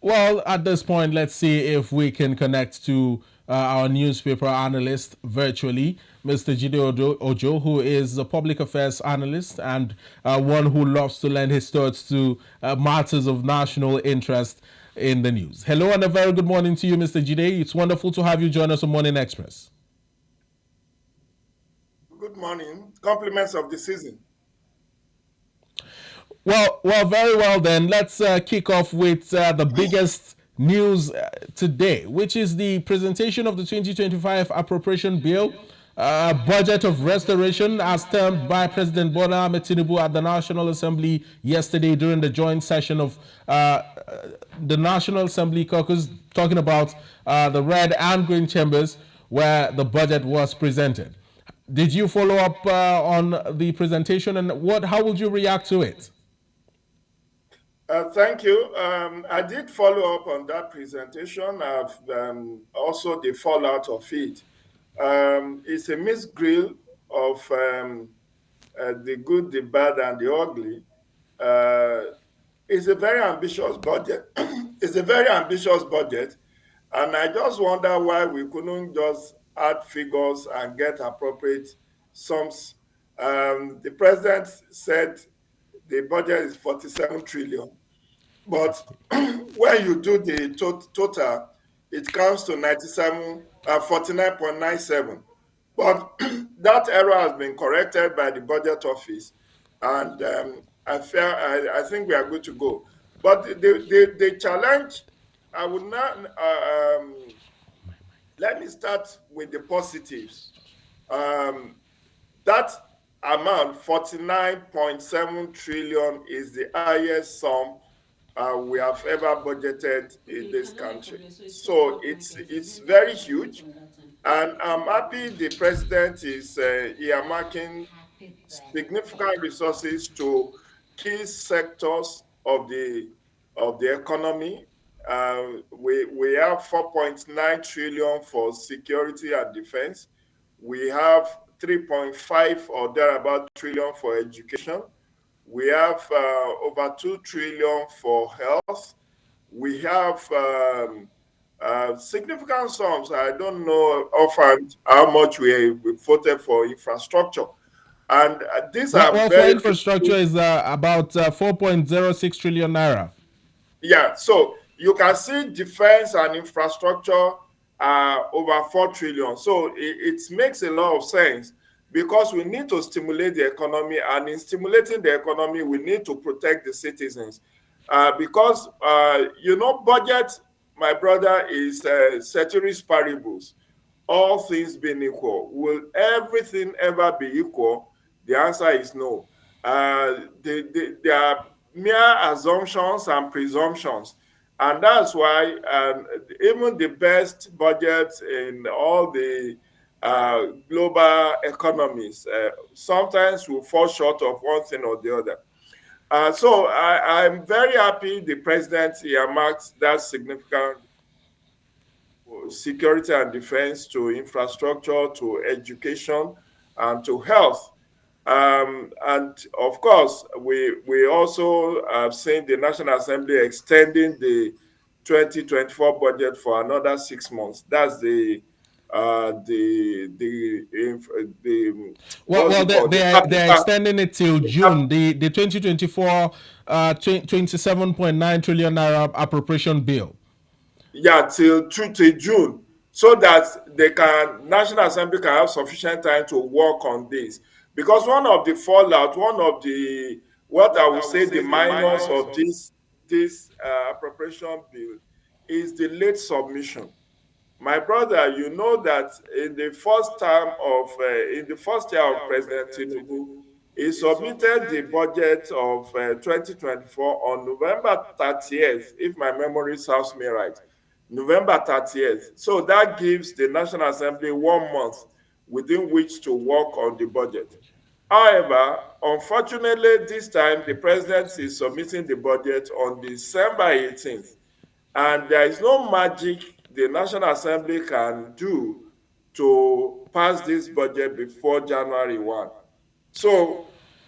Well, at this point, let's see if we can connect to our newspaper analyst virtually, Mr. Jide Ojo, who is a public affairs analyst and one who loves to lend his thoughts to matters of national interest in the news. Hello and a very good morning to you, Mr. Jide. It's wonderful to have you join us on Morning Express. Good morning. Compliments of the season. Well, very well then. Let's kick off with the biggest news today, which is the presentation of the 2025 appropriation bill, budget of restoration, as termed by President Bola Ahmed Tinubu at the National Assembly yesterday during the joint session of the National Assembly caucus, talking about the red and green chambers where the budget was presented. Did you follow up on the presentation, and how would you react to it? Thank you. I did follow up on that presentation. I've also the fallout of it. It's a mixed grill of the good, the bad, and the ugly. It's a very ambitious budget. It's a very ambitious budget, and I just wonder why we couldn't just add figures and get appropriate sums. The president said the budget is 47 trillion. But when you do the total, it comes to 49.97. But that error has been corrected by the budget office, and I think we are good to go. But the challenge, I would not. Let me start with the positives. That amount, 49.7 trillion, is the highest sum we have ever budgeted in this country. So it's very huge, and I'm happy the president is earmarking significant resources to key sectors of the economy. We have 4.9 trillion for security and defense. We have 3.5 or thereabout trillion for education. We have over 2 trillion for health. We have significant sums. I don't know offhand how much we voted for infrastructure. And these are For very infrastructure critical. is about 4.06 trillion naira. Yeah, so you can see defense and infrastructure over 4 trillion. So it makes a lot of sense because we need to stimulate the economy, and in stimulating the economy, we need to protect the citizens. Because, budget, my brother, is ceteris paribus. All things being equal. Will everything ever be equal? The answer is no. They are mere assumptions and presumptions. And that's why even the best budgets in all the global economies sometimes will fall short of one thing or the other. So I'm very happy the president earmarked that significant security and defense to infrastructure, to education, and to health. And of course, we also have seen the National Assembly extending the 2024 budget for another 6 months. That's the what's Well, it called? The they're capital, extending it till the cap, June. The 2024 27.9 trillion naira appropriation bill. yeah, till June, so that National Assembly can have sufficient time to work on this. Because one of the fallout, one of the what I would say the minus of this appropriation bill is the late submission. My brother, you know that in the first year of President Tinubu, he submitted the budget of 2024 on November 30th, if my memory serves me right. November 30th. So that gives the National Assembly 1 month within which to work on the budget. However, unfortunately, this time the president is submitting the budget on December 18th, and there is no magic the National Assembly can do to pass this budget before January 1. So,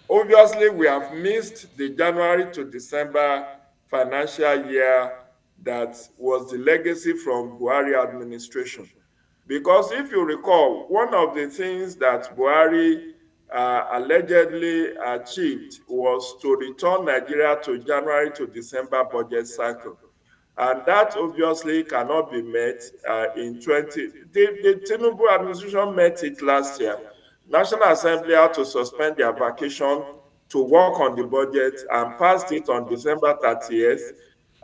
obviously, we have missed the January to December financial year that was the legacy from Buhari administration. Because if you recall, one of the things that Buhari allegedly achieved was to return Nigeria to January to December budget cycle. And that obviously cannot be met in 20. The Tinubu administration met it last year. National Assembly had to suspend their vacation to work on the budget and passed it on December 30th.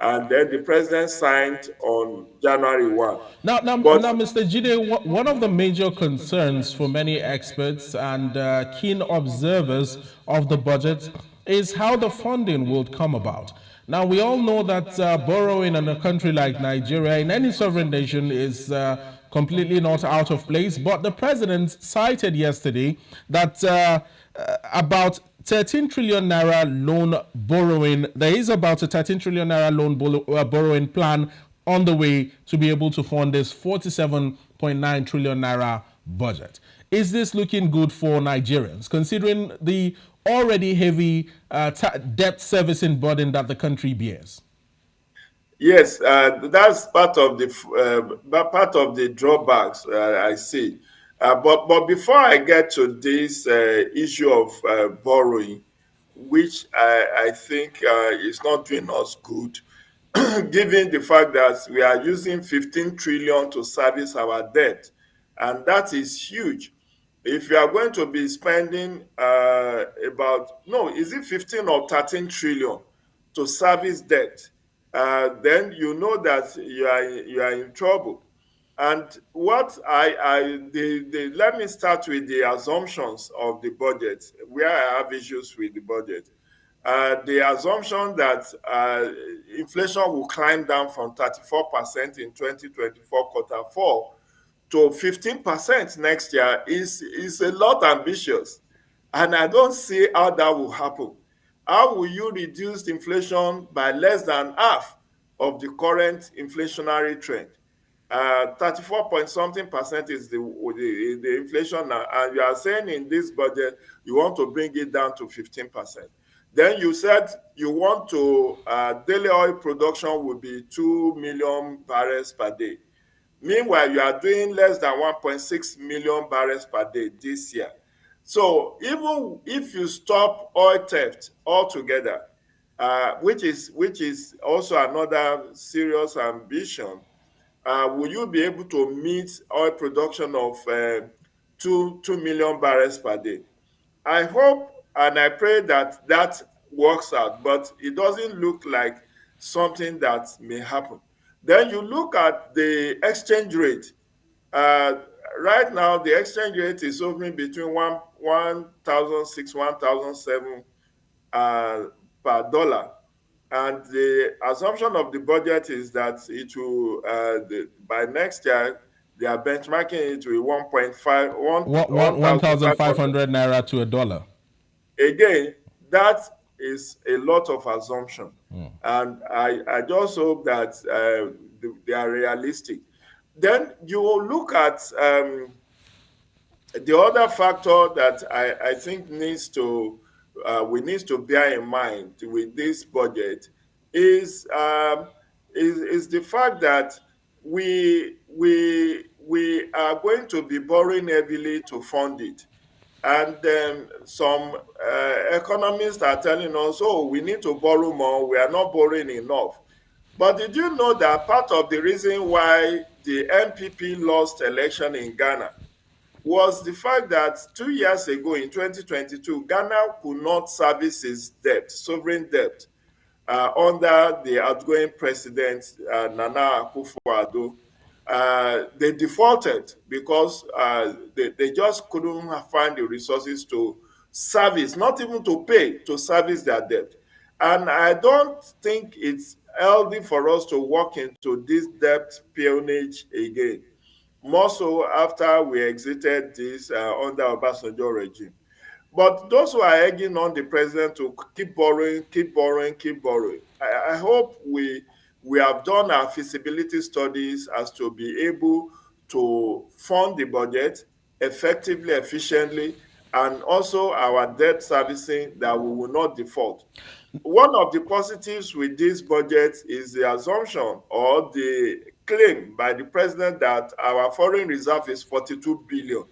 And then the president signed on January 1. But Now, Mr. Jide, one of the major concerns for many experts and keen observers of the budget is how the funding will come about. Now, we all know that borrowing in a country like Nigeria, in any sovereign nation, is completely not out of place. But the president cited yesterday that about 13 trillion naira loan borrowing, there is about a 13 trillion naira loan borrowing plan on the way to be able to fund this 47.9 trillion naira budget. Is this looking good for Nigerians, considering the already heavy debt servicing burden that the country bears? yes, that's part of the drawbacks I see. But before I get to this issue of borrowing, which I think is not doing us good, given the fact that we are using 15 trillion to service our debt, and that is huge. If you are going to be spending about, no, is it 15 or 13 trillion to service debt, then you know that you are in trouble. And what let me start with the assumptions of the budget, where I have issues with the budget. The assumption that inflation will climb down from 34% in 2024 quarter four to 15% next year is a lot ambitious. And I don't see how that will happen. How will you reduce inflation by less than half of the current inflationary trend? 34 point something percent is the inflation now, and you are saying in this budget you want to bring it down to 15%. Then you said you want to daily oil production will be 2 million barrels per day. Meanwhile, you are doing less than 1.6 million barrels per day this year. So even if you stop oil theft altogether, which is also another serious ambition, will you be able to meet oil production of 2 million barrels per day? I hope and I pray that that works out, but it doesn't look like something that may happen. Then you look at the exchange rate. Uh, right now, the exchange rate is hovering between 1,006, 1,007 uh, per dollar. And the assumption of the budget is that it will, by next year, they are benchmarking it with 1.5, $1,500. 1,500 naira to a dollar. Again, that is a lot of assumption. And I just hope that they are realistic. Then you will look at the other factor that I think we need to bear in mind with this budget is is the fact that we are going to be borrowing heavily to fund it. And some economists are telling us, oh, we need to borrow more, we are not borrowing enough. But did you know that part of the reason why the MPP lost election in Ghana was the fact that 2 years ago in 2022, Ghana could not service its debt, sovereign debt, under the outgoing president, Nana Akufo-Addo. They defaulted because they just couldn't find the resources to service, not even to pay, to service their debt. And I don't think it's healthy for us to walk into this debt peonage again, more so after we exited this under Obasanjo regime. But those who are egging on the president to keep borrowing, keep borrowing, keep borrowing, I hope we have done our feasibility studies as to be able to fund the budget effectively, efficiently, and also our debt servicing that we will not default. one of the positives with this budget is the assumption or the claim by the president that our foreign reserve is 42 billion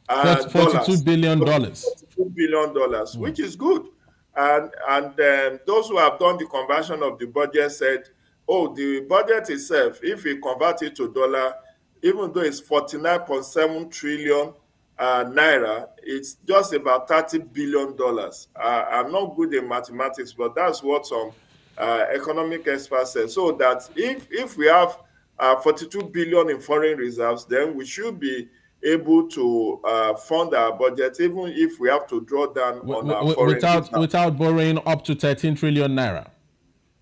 $42 dollars, billion dollars. $42 billion, which is good. And those who have done the conversion of the budget said, oh, the budget itself, if we convert it to dollar, even though it's 49.7 trillion naira, it's just about $30 billion. I'm not good in mathematics, but that's what some economic experts say. So that if we have 42 billion in foreign reserves, then we should be able to fund our budget, even if we have to draw down on our foreign reserves. Without borrowing up to 13 trillion naira.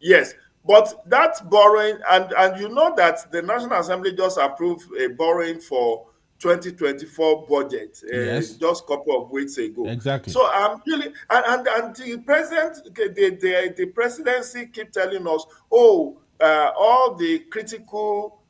Yes, but that borrowing, and you know that the National Assembly just approved a borrowing for 2024 budget Yes, just a couple of weeks ago. exactly. So I'm really, and the president, the presidency keep telling us, oh, all the critical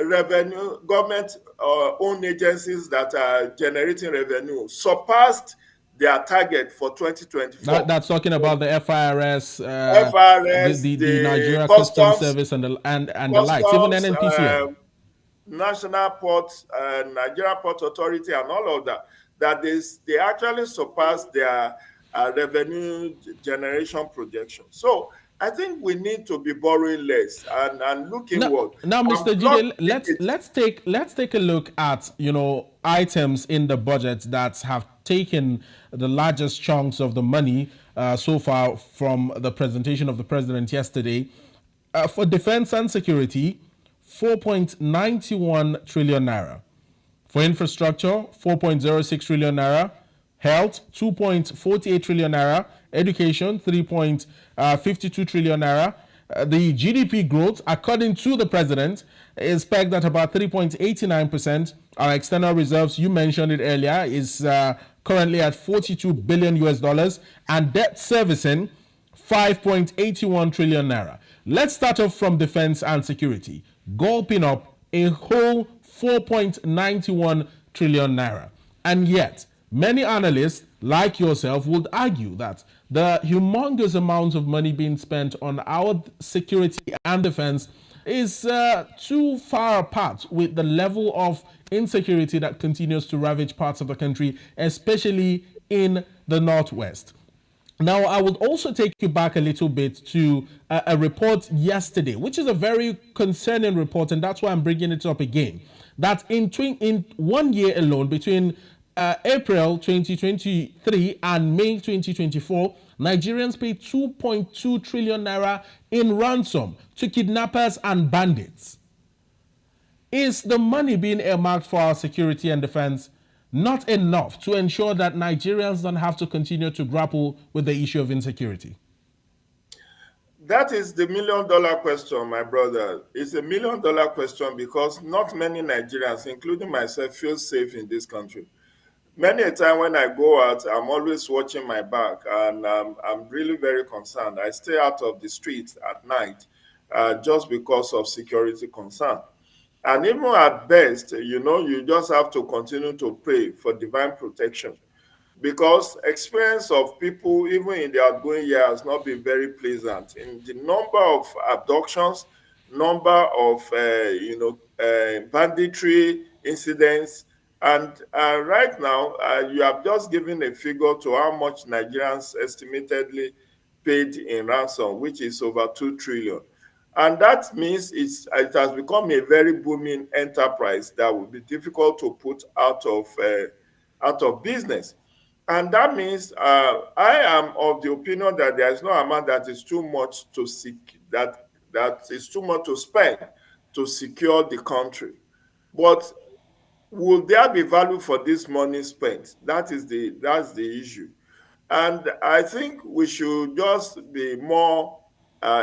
revenue government owned agencies that are generating revenue surpassed their target for 2024. That's talking about the FIRS, FRS, the the Nigeria Customs customs, Service, and the likes, even customs, NNPCL. national ports, Nigeria Port Authority, and all of that, that they actually surpassed their revenue generation projection. So I think we need to be borrowing less and look inward. Now, And Mr. block Jide, it. let's take a look at items in the budget that have taken the largest chunks of the money so far from the presentation of the president yesterday. For defense and security, 4.91 trillion naira. For infrastructure, 4.06 trillion naira. Health, 2.48 trillion naira. Education, 3.52 trillion naira. The GDP growth, according to the president, is pegged at about 3.89%. Our external reserves, you mentioned it earlier, is currently at 42 billion US dollars, and debt servicing 5.81 trillion naira. Let's start off from defense and security, gulping up a whole 4.91 trillion naira. And yet, many analysts like yourself would argue that the humongous amount of money being spent on our security and defense is too far apart with the level of insecurity that continues to ravage parts of the country, especially in the Northwest. Now, I would also take you back a little bit to a report yesterday, which is a very concerning report, and that's why I'm bringing it up again. That in 1 year alone, between April 2023 and May 2024, Nigerians paid 2.2 trillion naira in ransom to kidnappers and bandits. Is the money being earmarked for our security and defense not enough to ensure that Nigerians don't have to continue to grapple with the issue of insecurity? That is the $1 million question, my brother. It's a $1 million question because not many Nigerians, including myself, feel safe in this country. Many a time when I go out, I'm always watching my back, and I'm really very concerned. I stay out of the streets at night just because of security concern. And even at best, you just have to continue to pray for divine protection because experience of people, even in the outgoing year, has not been very pleasant. In the number of abductions, number of banditry incidents, and right now you have just given a figure to how much Nigerians estimatedly paid in ransom, which is over 2 trillion. And that means it has become a very booming enterprise that will be difficult to put out of business. And that means I am of the opinion that there is no amount that is too much to seek, that is too much to spend to secure the country. But will there be value for this money spent? That's the issue. And I think we should just be more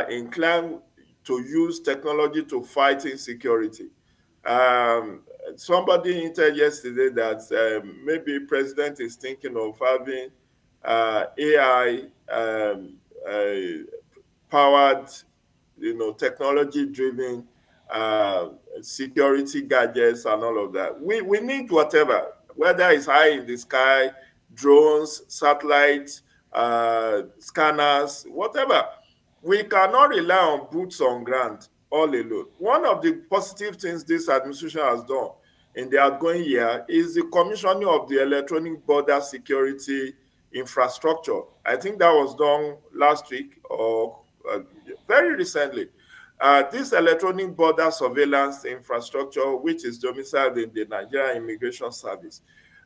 inclined to use technology to fight insecurity. Somebody hinted yesterday that maybe president is thinking of having AI powered, technology-driven security gadgets and all of that. We need whatever, whether it's high in the sky, drones, satellites, scanners, whatever. We cannot rely on boots on ground all alone. One of the positive things this administration has done in the outgoing year is the commissioning of the electronic border security infrastructure. I think that was done last week or very recently. This electronic border surveillance infrastructure, which is domiciled in the Nigerian Immigration Service,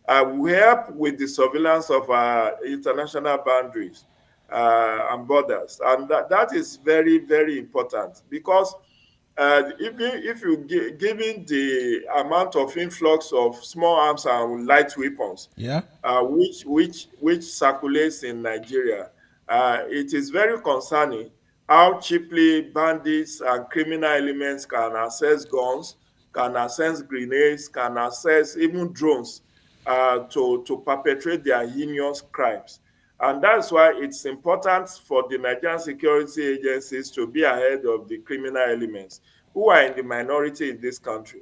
will help with the surveillance of our international boundaries and borders. And that is very, very important because if you given the amount of influx of small arms and light weapons, Yeah. which circulates in Nigeria, it is very concerning how cheaply bandits and criminal elements can access guns, can access grenades, can access even drones to perpetrate their heinous crimes. And that's why it's important for the Nigerian security agencies to be ahead of the criminal elements who are in the minority in this country.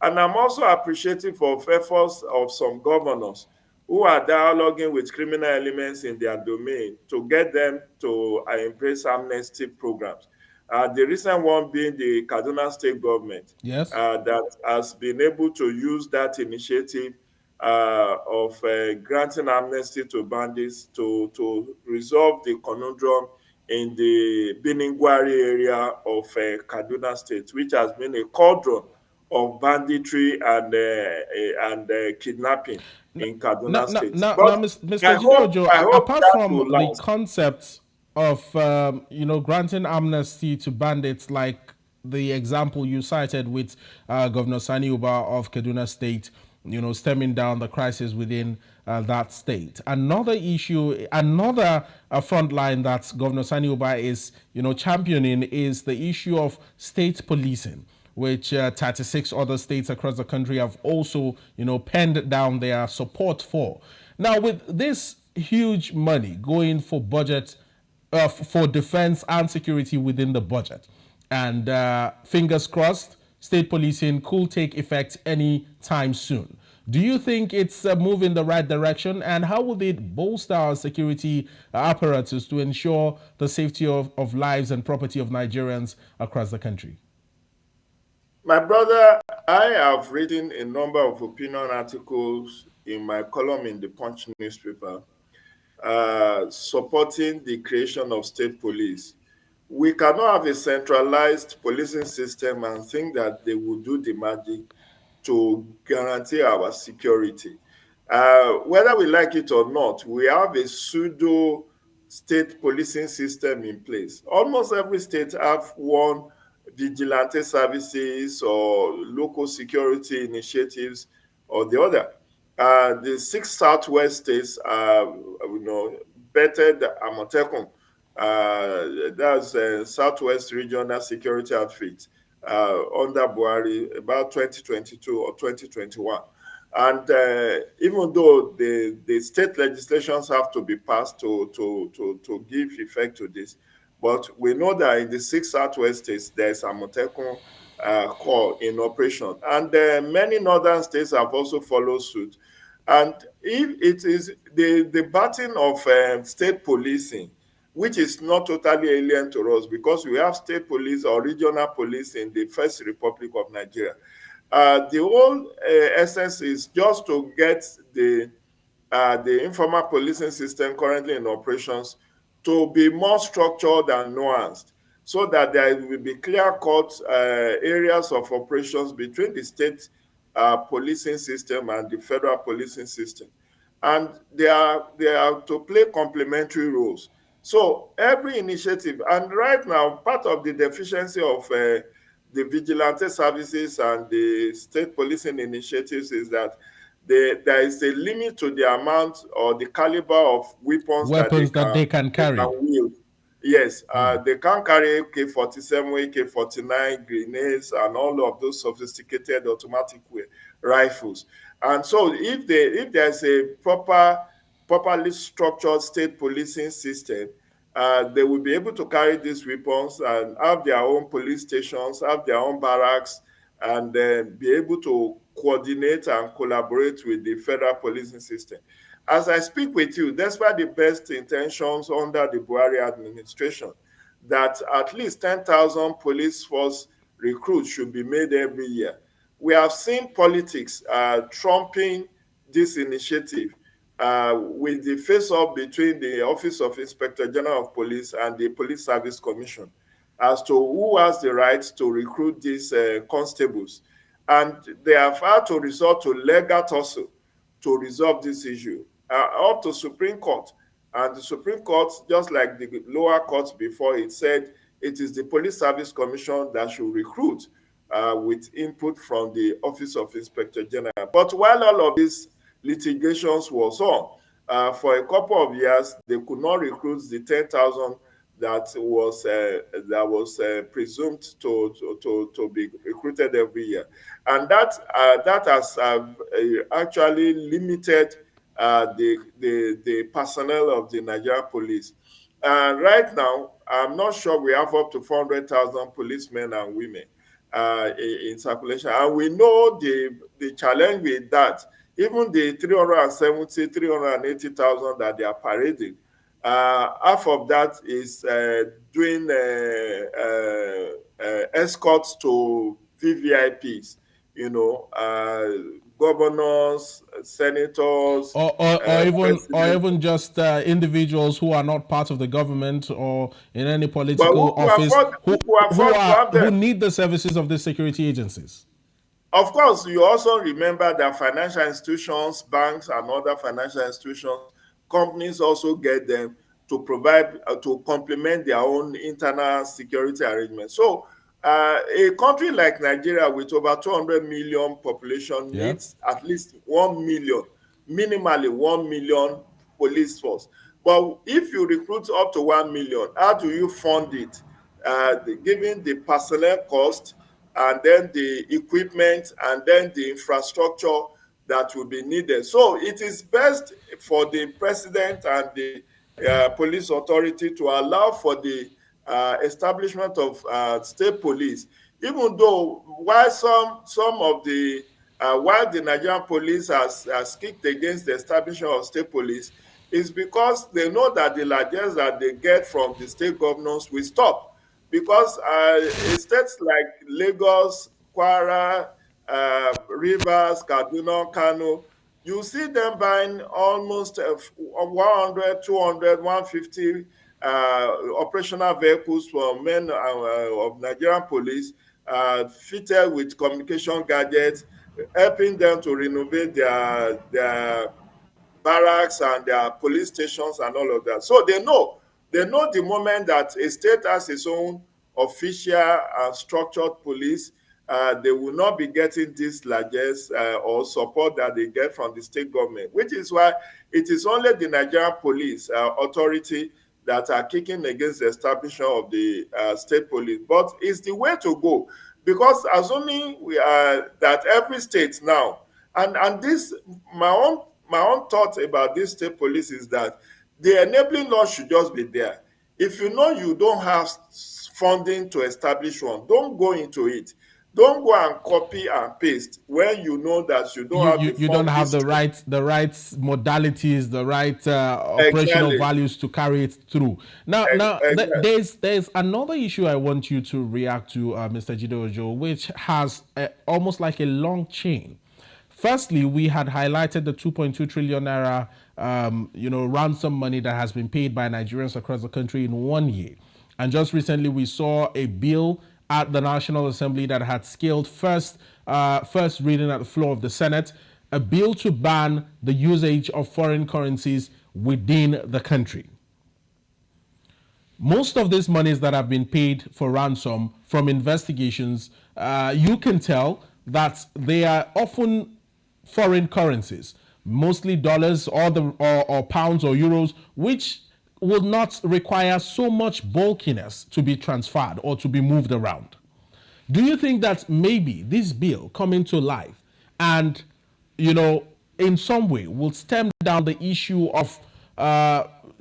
And I'm also appreciative of efforts of some governors who are dialoguing with criminal elements in their domain to get them to embrace amnesty programs. The recent one being the Kaduna State government Yes. that has been able to use that initiative of granting amnesty to bandits to resolve the conundrum in the Biningwari area of Kaduna State, which has been a cauldron of banditry and kidnapping in Now, Kaduna now, State. now, But now Mr. Jide Ojo, I hope apart that from will the last. concept of granting amnesty to bandits, like the example you cited with Governor Sani Uba of Kaduna State, stemming down the crisis within that state. Another issue, another front line that Governor Sani Uba is, championing is the issue of state policing, which 36 other states across the country have also, penned down their support for. Now, with this huge money going for budget, for defense and security within the budget, and fingers crossed, state policing could take effect any time soon. Do you think it's a move in the right direction? And how would it bolster our security apparatus to ensure the safety of lives and property of Nigerians across the country? My brother, I have written a number of opinion articles in my column in the Punch newspaper supporting the creation of state police. We cannot have a centralized policing system and think that they will do the magic to guarantee our security. Whether we like it or not, we have a pseudo state policing system in place. Almost every state have one vigilante services or local security initiatives or the other. The six southwest states are, bettered Amotekun. That's Southwest Regional Security Outfit under Buhari about 2022 or 2021. And even though the state legislations have to be passed to give effect to this, but we know that in the six southwest states, there's a Motekun Corps in operation. And many northern states have also followed suit. And if it is the batting of state policing, which is not totally alien to us because we have state police or regional police in the First Republic of Nigeria. The whole essence is just to get the informal policing system currently in operations to be more structured and nuanced so that there will be clear-cut areas of operations between the state policing system and the federal policing system. And they are to play complementary roles. So every initiative, and right now, part of the deficiency of the vigilante services and the state policing initiatives is that there is a limit to the amount or the caliber of weapons that Weapons that they can they can carry. wield. Yes, they can carry AK-47, AK-49, grenades, and all of those sophisticated automatic rifles. And so, if there's a properly structured state policing system, they will be able to carry these weapons and have their own police stations, have their own barracks, and be able to coordinate and collaborate with the federal policing system. As I speak with you, despite the best intentions under the Buhari administration, that at least 10,000 police force recruits should be made every year. We have seen politics trumping this initiative with the face-off between the Office of Inspector General of Police and the Police Service Commission as to who has the right to recruit these constables. And they have had to resort to legal tussle to resolve this issue, up to Supreme Court. And the Supreme Court, just like the lower courts before, it said it is the Police Service Commission that should recruit with input from the Office of Inspector General. But while all of these litigations was on, for a couple of years, they could not recruit the 10,000 that was presumed to be recruited every year, and that has actually limited the personnel of the Nigerian police. Right now, I'm not sure we have up to 400,000 policemen and women in circulation, and we know the challenge with that. Even the 380,000 that they are parading, half of that is doing escorts to VVIPs, governors, senators, or even just individuals who are not part of the government or in any political office who need the services of the security agencies. Of course, you also remember that financial institutions, banks, and other financial institutions, companies also get them to provide, to complement their own internal security arrangements. So a country like Nigeria with over 200 million population needs at least 1 million, minimally 1 million police force. But if you recruit up to 1 million, how do you fund it? Given the personnel cost, and then the equipment, and then the infrastructure that will be needed. So it is best for the president and the police authority to allow for the establishment of state police, even though while while the Nigerian police has kicked against the establishment of state police, is because they know that the largesse that they get from the state governors will stop. Because states like Lagos, Kwara, Rivers, Kaduna, Kano, you see them buying almost 100, 200, 150 operational vehicles for men of Nigerian police, fitted with communication gadgets, helping them to renovate their barracks and their police stations and all of that. So they know the moment that a state has its own official and structured police, they will not be getting this largesse or support that they get from the state government, which is why it is only the Nigerian police authority that are kicking against the establishment of the state police. But it's the way to go, because assuming that every state now, and this, my own thought about this state police is that the enabling law should just be there. If you know you don't have funding to establish one, don't go into it. Don't go and copy and paste when you know that you don't have you don't have the right modalities, the right operational values to carry it through. Now, there's another issue I want you to react to, Mr. Jide Ojo, which has almost like a long chain. Firstly, we had highlighted the 2.2 trillion naira, ransom money that has been paid by Nigerians across the country in 1 year. And just recently, we saw a bill at the National Assembly that had scaled first reading at the floor of the Senate, a bill to ban the usage of foreign currencies within the country. Most of these monies that have been paid for ransom from investigations, you can tell that they are often foreign currencies, mostly dollars or pounds or euros, which will not require so much bulkiness to be transferred or to be moved around. Do you think that maybe this bill coming to life and, in some way will stem down the issue of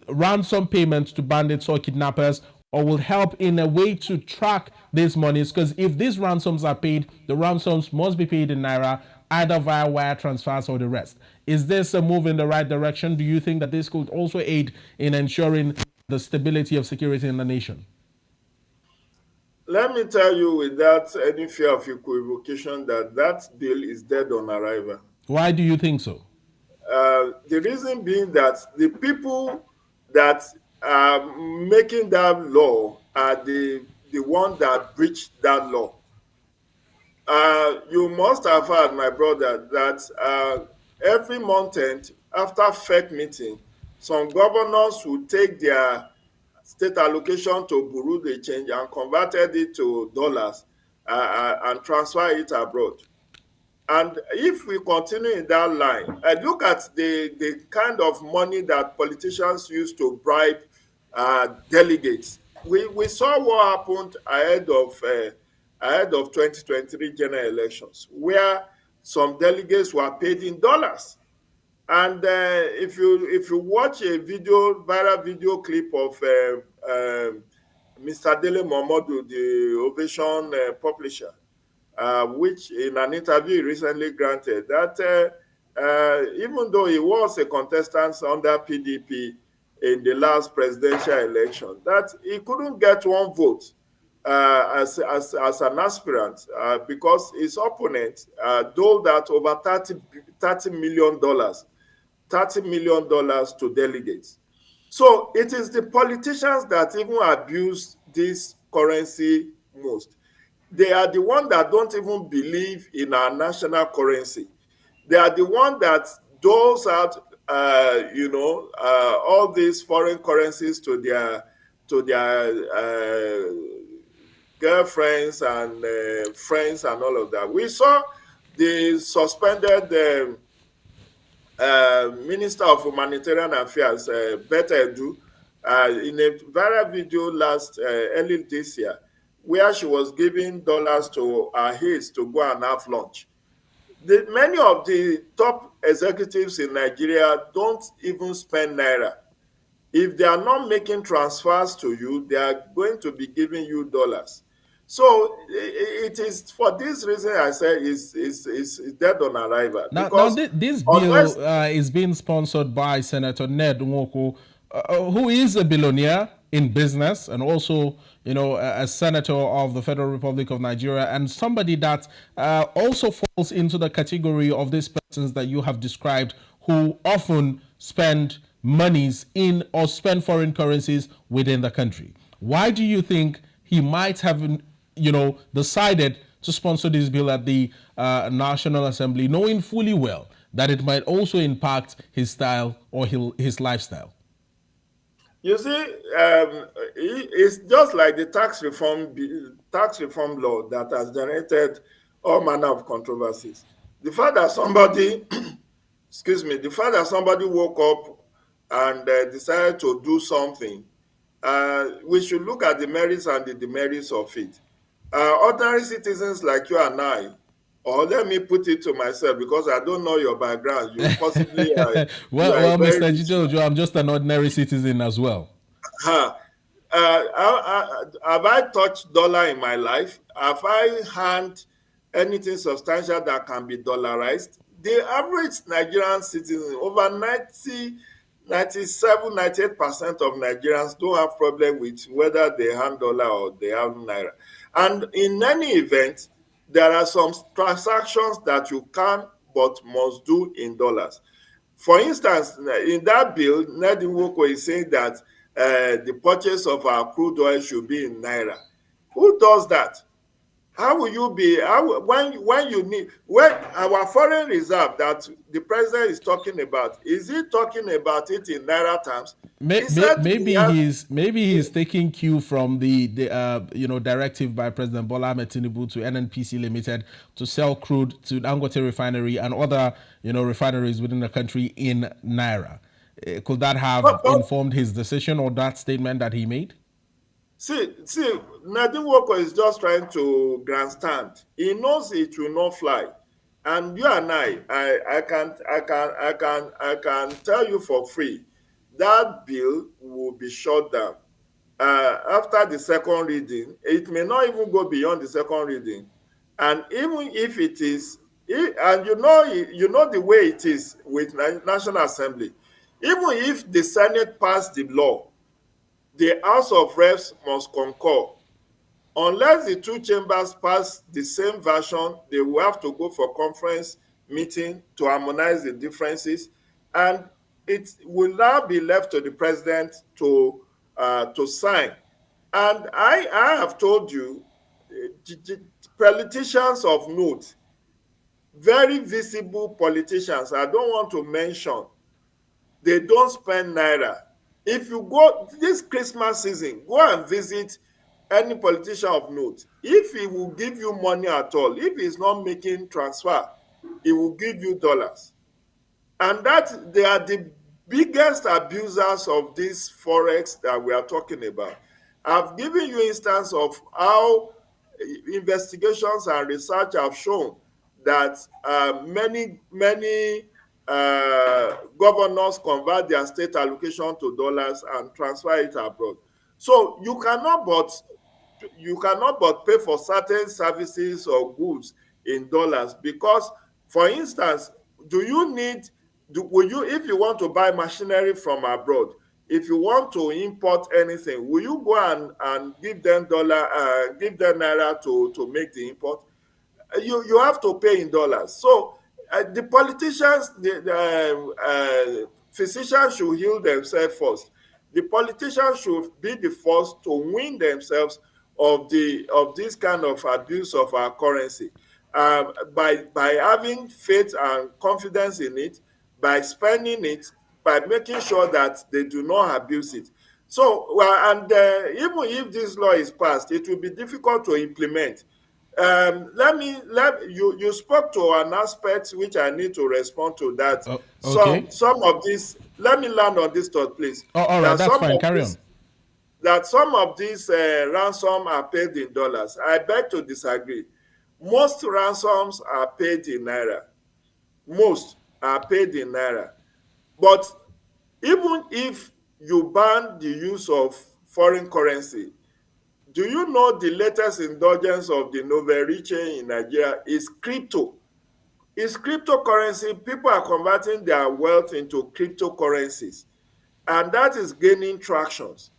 ransom payments to bandits or kidnappers, or will help in a way to track these monies? Because if these ransoms are paid, the ransoms must be paid in naira, either via wire transfers or the rest. Is this a move in the right direction? Do you think that this could also aid in ensuring the stability of security in the nation? Let me tell you without any fear of equivocation that that bill is dead on arrival. Why do you think so? The reason being that the people that are making that law are the one that breached that law. You must have heard, my brother, that every month end after FEC meeting, some governors will take their state allocation to Bureau de change and converted it to dollars and transfer it abroad. And if we continue in that line, and look at the kind of money that politicians use to bribe delegates. We saw what happened ahead of 2023 general elections, where some delegates were paid in dollars. And if you watch a viral video clip of Mr. Dele Momodu, the Ovation publisher, which in an interview he recently granted, that even though he was a contestant under PDP in the last presidential election, that he couldn't get one vote as an aspirant because his opponent doled out over $30 million, $30 million to delegates. So it is the politicians that even abuse this currency most. They are the ones that don't even believe in our national currency. They are the ones that doles out, all these foreign currencies to their girlfriends and friends and all of that. We saw the suspended Minister of Humanitarian Affairs, Betta Edu, in a viral video early this year, where she was giving dollars to her aides to go and have lunch. Many of the top executives in Nigeria don't even spend naira. If they are not making transfers to you, they are going to be giving you dollars. So it is for this reason I say it's dead on arrival. Now Because this unless bill is being sponsored by Senator Ned Nwoko, who is a billionaire in business and also, a senator of the Federal Republic of Nigeria, and somebody that also falls into the category of these persons that you have described, who often spend monies in or spend foreign currencies within the country. Why do you think he might have, decided to sponsor this bill at the National Assembly, knowing fully well that it might also impact his style or his lifestyle? you see, it's just like the tax reform law that has generated all manner of controversies. The fact that somebody, excuse me, the fact that somebody woke up and decided to do something, we should look at the merits and the demerits of it. Ordinary citizens like you and I, or let me put it to myself because I don't know your background. You possibly you are a Well, very Mr. rich Jide Ojo, I'm just an ordinary citizen as well. man. Have I touched dollar in my life? Have I had anything substantial that can be dollarized? The average Nigerian citizen, over 98% of Nigerians don't have problem with whether they have dollar or they have naira. And in any event, there are some transactions that you can but must do in dollars. For instance, in that bill, Nedi Nwoko is saying that the purchase of our crude oil should be in naira. Who does that? How will you be when you need when our foreign reserve that the president is talking about, is he talking about it in naira terms? He said he has. Maybe he's taking cue from the directive by President Bola Ahmed Tinubu to NNPC Limited to sell crude to Dangote Refinery and other refineries within the country in naira. Could that have But informed his decision or that statement that he made? see, Nadine Walker is just trying to grandstand. He knows it will not fly. And you and I can tell you for free that bill will be shut down after the second reading. It may not even go beyond the second reading. And even if it is And you know the way it is with National Assembly. Even if the Senate passed the law, the House of Reps must concur. Unless the two chambers pass the same version, they will have to go for conference meeting to harmonize the differences, and it will now be left to the president to sign. And I have told you, politicians of note, very visible politicians, I don't want to mention, they don't spend naira. If you go this Christmas season, go and visit any politician of note. If he will give you money at all, if he's not making transfer, he will give you dollars. And that they are the biggest abusers of this forex that we are talking about. I've given you instance of how investigations and research have shown that many governors convert their state allocation to dollars and transfer it abroad. So you cannot but pay for certain services or goods in dollars, because, for instance, do you need will you, if you want to buy machinery from abroad, if you want to import anything, will you go and give them give them naira to make the import? You have to pay in dollars. So the politicians, the physicians should heal themselves first. The politicians should be the first to win themselves of this kind of abuse of our currency, by having faith and confidence in it, by spending it, by making sure that they do not abuse it. So, well, and even if this law is passed, it will be difficult to implement. You spoke to an aspect which I need to respond to, that Okay. some of these, let me land on this thought, please. Oh, all right, That that's some fine. of Carry on. these that some of these ransom are paid in dollars. I beg to disagree. Most ransoms are paid in naira. Most are paid in naira. But even if you ban the use of foreign currency, do you know the latest indulgence of the novel rich in Nigeria is crypto? It's cryptocurrency. People are converting their wealth into cryptocurrencies, and that is gaining tractions.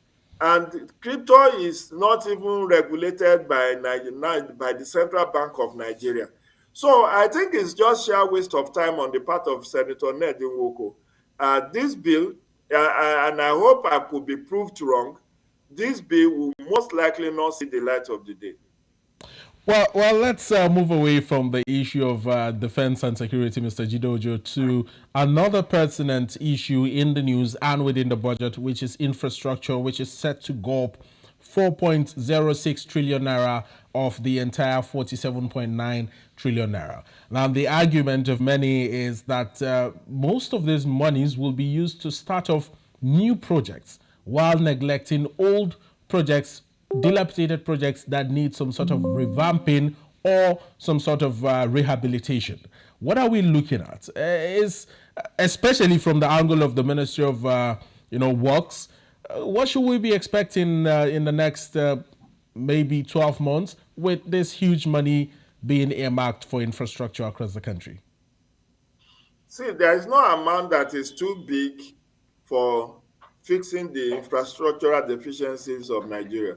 And crypto is not even regulated by the Central Bank of Nigeria. So I think it's just sheer waste of time on the part of Senator Ned Nwoko. This bill, and I hope I could be proved wrong, this bill will most likely not see the light of the day. Well, let's move away from the issue of defense and security, Mr. Jide Ojo, to another pertinent issue in the news and within the budget, which is infrastructure, which is set to go up 4.06 trillion naira of the entire 47.9 trillion naira. Now, the argument of many is that most of these monies will be used to start off new projects while neglecting old projects, dilapidated projects that need some sort of revamping or some sort of rehabilitation. What are we looking at? Is especially from the angle of the Ministry of Works. What should we be expecting in the next maybe 12 months with this huge money being earmarked for infrastructure across the country? See, there is no amount that is too big for fixing the infrastructural deficiencies of Nigeria.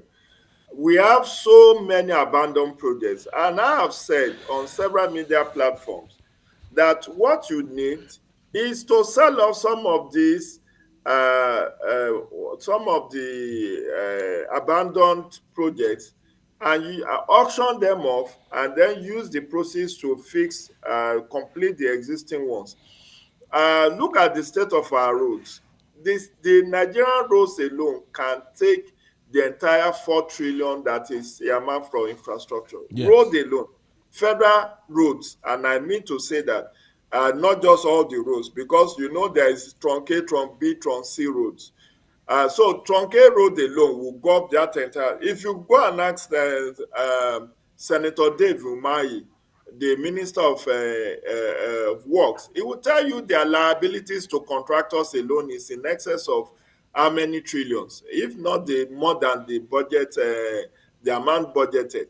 We have so many abandoned projects, and I have said on several media platforms that what you need is to sell off some of the abandoned projects, and you auction them off, and then use the proceeds to complete the existing ones. Look at the state of our roads. The Nigerian roads alone can take the entire 4 trillion that is earmarked for infrastructure. Yes. Road alone, federal roads, and I mean to say that, not just all the roads, because there is trunk A, trunk B, trunk C roads. So trunk A road alone will go up that entire. If you go and ask Senator Dave Umahi, the Minister of Works, he will tell you their liabilities to contractors alone is in excess of how many trillions, if not more than the amount budgeted.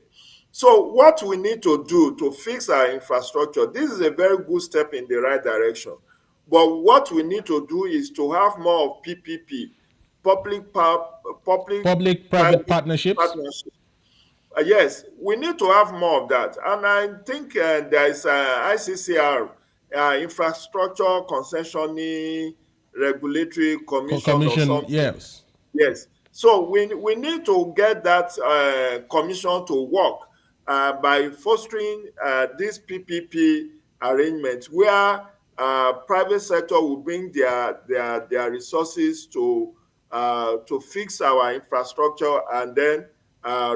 So what we need to do to fix our infrastructure, this is a very good step in the right direction. But what we need to do is to have more of PPP, public public Public private private partnerships. partnership. Yes, we need to have more of that. And I think there is ICCR, Infrastructure Concessioning Regulatory Commission or Commission, something. yes. Yes. So we need to get that commission to work by fostering this PPP arrangement where private sector will bring their resources to fix our infrastructure and then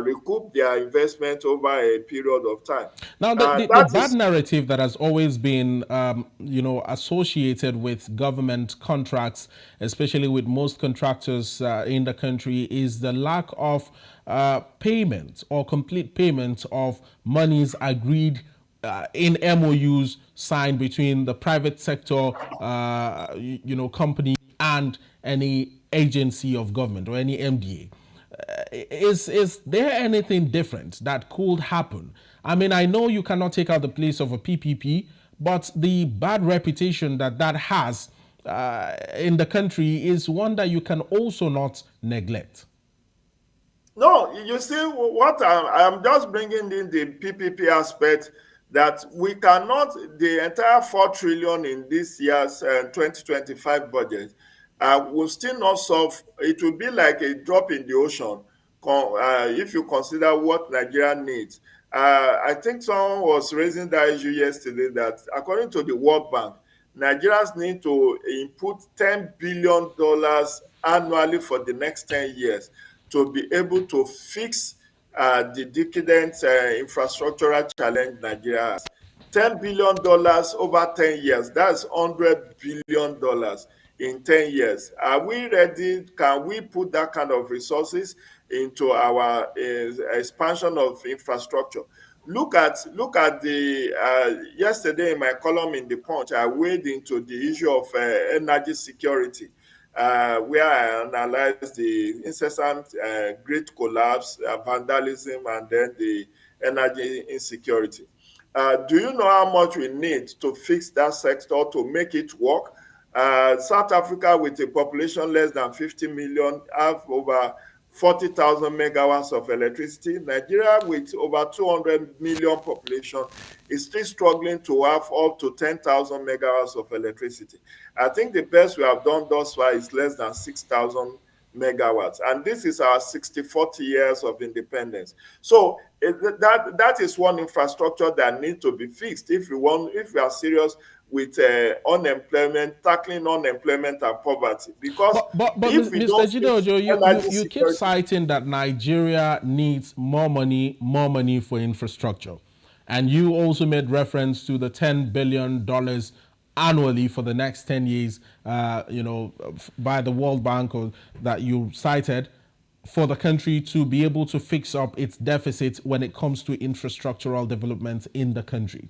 recoup their investment over a period of time. Now, the That bad is narrative that has always been, associated with government contracts, especially with most contractors in the country, is the lack of payment or complete payment of monies agreed in MOUs signed between the private sector, company and any agency of government or any MDA. Is there anything different that could happen? I mean, I know you cannot take out the place of a PPP, but the bad reputation that that has in the country is one that you can also not neglect. No, you see what I'm just bringing in the PPP aspect that we cannot the entire 4 trillion in this year's 2025 budget will still not solve. It will be like a drop in the ocean if you consider what Nigeria needs. I think someone was raising that issue yesterday that according to the World Bank, Nigerians need to input $10 billion annually for the next 10 years to be able to fix the decadent infrastructural challenge Nigeria has. $10 billion over 10 years, that's $100 billion in 10 years. Are we ready? Can we put that kind of resources into our expansion of infrastructure? Look at the yesterday in my column in the Punch, I wade into the issue of energy security, where I analyzed the incessant grid collapse, vandalism, and then the energy insecurity. Do you know how much we need to fix that sector to make it work? South Africa, with a population less than 50 million, have over 40,000 megawatts of electricity. Nigeria, with over 200 million population, is still struggling to have up to 10,000 megawatts of electricity. I think the best we have done thus far is less than 6,000 megawatts, and this is our 64th years of independence. So that is one infrastructure that needs to be fixed if we are serious with unemployment, tackling unemployment and poverty. Because But if we Mr. don't Jide fix Ojo, energy you keep security, citing that Nigeria needs more money for infrastructure. And you also made reference to the $10 billion annually for the next 10 years, by the World Bank or that you cited for the country to be able to fix up its deficit when it comes to infrastructural development in the country.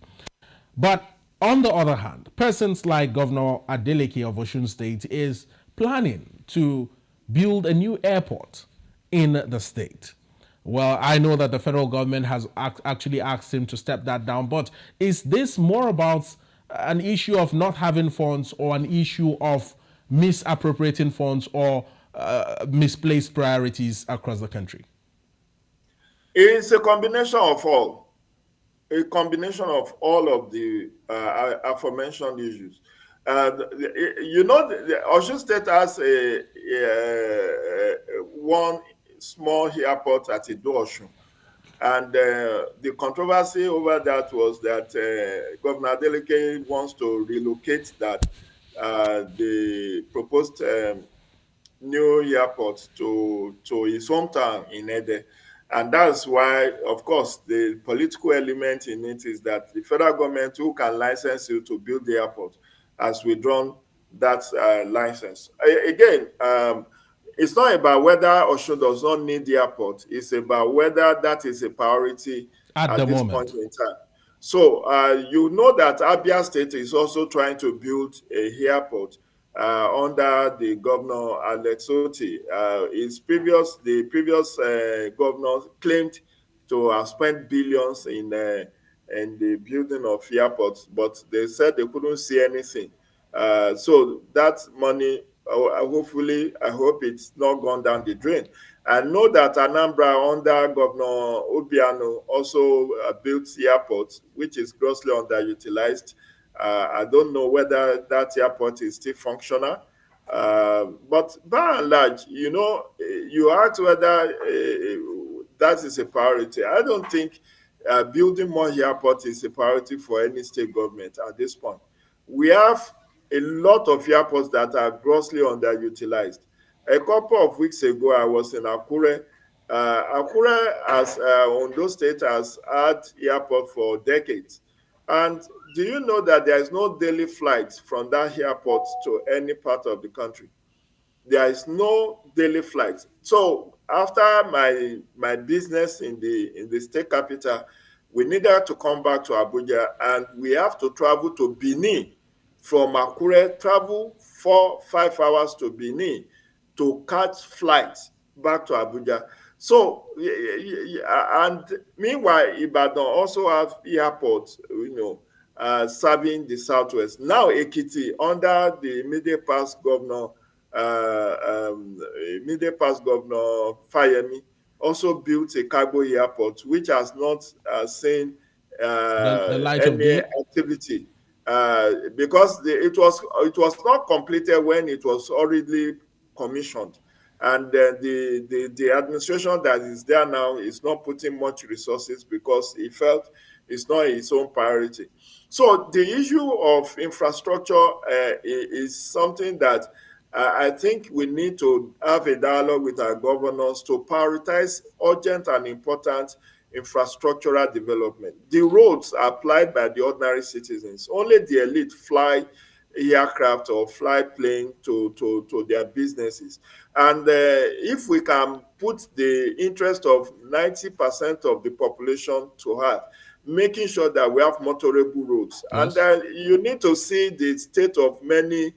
But on the other hand, persons like Governor Adeleke of Osun State is planning to build a new airport in the state. Well, I know that the federal government has actually asked him to step that down, but is this more about an issue of not having funds or an issue of misappropriating funds or misplaced priorities across the country? it's a combination of all. A combination of all of the aforementioned issues. The Osun State has one small airport at Ido-Osun, and the controversy over that was that Governor Adeleke wants to relocate that the proposed new airport to his hometown in Ede. And that's why, of course, the political element in it is that the federal government, who can license you to build the airport, has withdrawn that license. Again, it's not about whether Osun does not need the airport. It's about whether that is a priority At the at this point moment. in time. So you know that Abia State is also trying to build a airport under the governor Alex Oti. The previous governor claimed to have spent billions in the building of airports, but they said they couldn't see anything. So that money, hopefully, I hope it's not gone down the drain. I know that Anambra under Governor Obiano also built airports, which is grossly underutilized. I don't know whether that airport is still functional. But by and large, you ask whether that is a priority. I don't think building more airports is a priority for any state government at this point. We have a lot of airports that are grossly underutilized. A couple of weeks ago, I was in Akure. Akure, as Ondo State, has had airport for decades. And do you know that there is no daily flights from that airport to any part of the country? There is no daily flights. So after my business in the state capital, we needed to come back to Abuja, and we have to travel to Benin from Akure, travel 4 5 hours to Benin to catch flights back to Abuja. So and meanwhile, Ibadan also have airports, serving the southwest. Now Ekiti, under the immediate past governor, Fayemi, also built a cargo airport, which has not seen The light of any day. activity because it was not completed when it was already commissioned, and the administration that is there now is not putting much resources because he felt it's not his own priority. So the issue of infrastructure is something that I think we need to have a dialogue with our governors to prioritize urgent and important infrastructural development. The roads are applied by the ordinary citizens. Only the elite fly aircraft or fly plane to their businesses. And if we can put the interest of 90% of the population to heart, making sure that we have motorable roads. And Yes. you need to see the state of many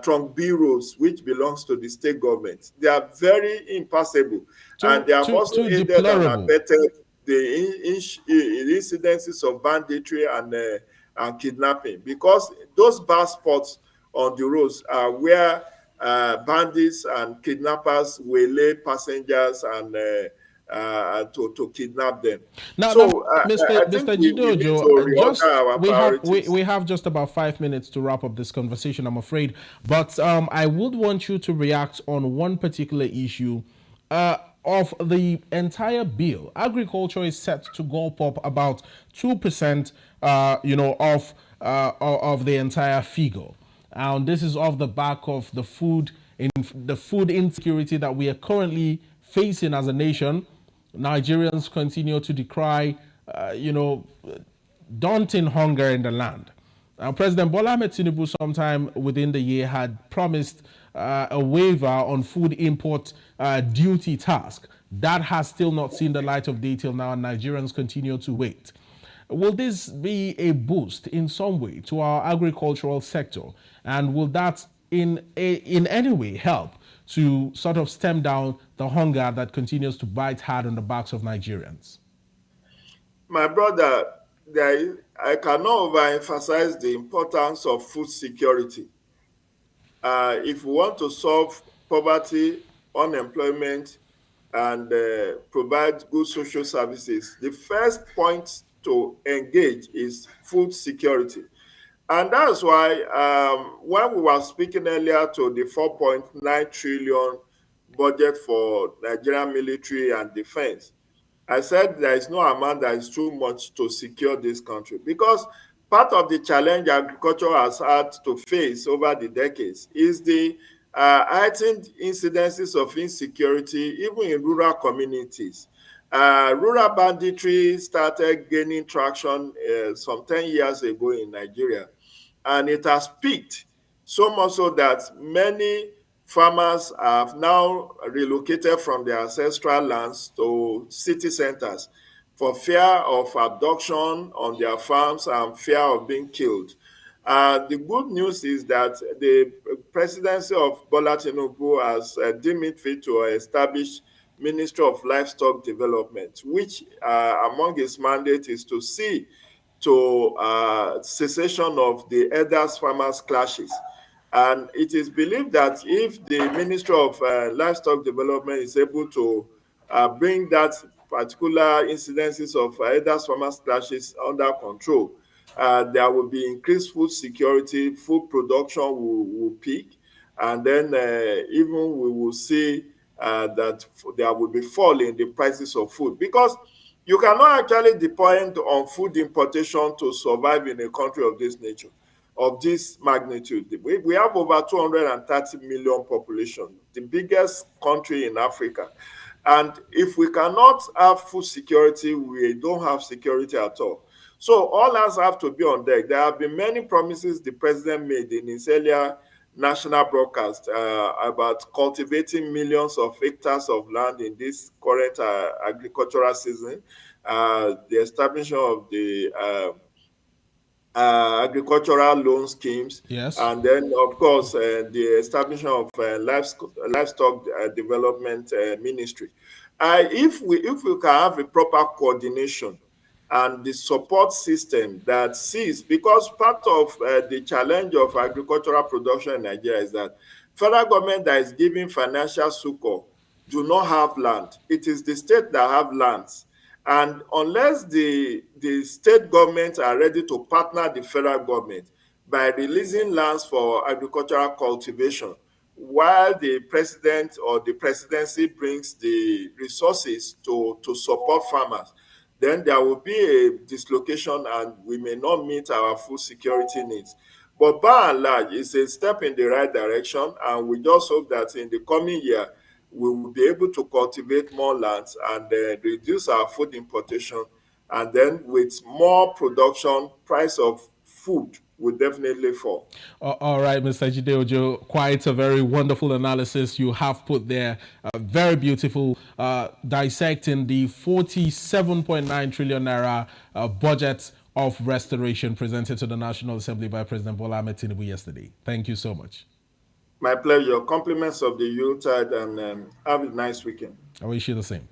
trunk B roads, which belongs to the state government. They are very impassable, and Too they have too also too aided and deplorable. abetted the incidences of banditry and kidnapping, because those bad spots on the roads are where bandits and kidnappers waylay passengers and to kidnap them. Now, So Mr. I think Mr. we Jide need to Ojo, reorder just our priorities. we have just about 5 minutes to wrap up this conversation, I'm afraid. But I would want you to react on one particular issue of the entire bill. Agriculture is set to gulp up about 2%, of the entire figure. And this is off the back of the food insecurity that we are currently facing as a nation. Nigerians continue to decry, daunting hunger in the land. President Bola Ahmed Tinubu, sometime within the year, had promised a waiver on food import duty task. That has still not seen the light of day till now, and Nigerians continue to wait. Will this be a boost in some way to our agricultural sector? And will that in any way help to sort of stem down the hunger that continues to bite hard on the backs of Nigerians? My brother, I cannot overemphasize the importance of food security. If we want to solve poverty, unemployment, and provide good social services, the first point to engage is food security. And that's why when we were speaking earlier to the 4.9 trillion budget for Nigerian military and defense, I said there is no amount that is too much to secure this country, because part of the challenge agriculture has had to face over the decades is the heightened incidences of insecurity, even in rural communities. Rural banditry started gaining traction some 10 years ago in Nigeria, and it has peaked so much so that many farmers have now relocated from their ancestral lands to city centers for fear of abduction on their farms and fear of being killed. The good news is that the presidency of Bola Tinubu has deemed it fit to establish Ministry of Livestock Development, which among its mandate is to see to cessation of the elders farmers clashes. And it is believed that if the Ministry of Livestock Development is able to bring that particular incidences of elders farmers clashes under control, there will be increased food security, food production will peak, and then even we will see that there will be fall in the prices of food, because you cannot actually depend on food importation to survive in a country of this nature, of this magnitude. We have over 230 million population, the biggest country in Africa. And if we cannot have food security, we don't have security at all. So all hands have to be on deck. There have been many promises the president made in his earlier national broadcast about cultivating millions of hectares of land in this current agricultural season, the establishment of the agricultural loan schemes, Yes. and then, of course, the establishment of livestock development ministry. If we can have a proper coordination and the support system that sees, because part of the challenge of agricultural production in Nigeria is that federal government that is giving financial succor do not have land. It is the state that have lands. And unless the state governments are ready to partner the federal government by releasing lands for agricultural cultivation, while the president or the presidency brings the resources to support farmers, then there will be a dislocation and we may not meet our food security needs. But by and large, it's a step in the right direction, and we just hope that in the coming year, we will be able to cultivate more lands and reduce our food importation. And then with more production, price of food will definitely fall. All right, Mr. Jide Ojo, quite a very wonderful analysis you have put there. Very beautiful, dissecting the 47.9 trillion naira budget of restoration presented to the National Assembly by President Bola Ahmed Tinubu yesterday. Thank you so much. My pleasure. Compliments of the Yuletide, and have a nice weekend. I wish you the same.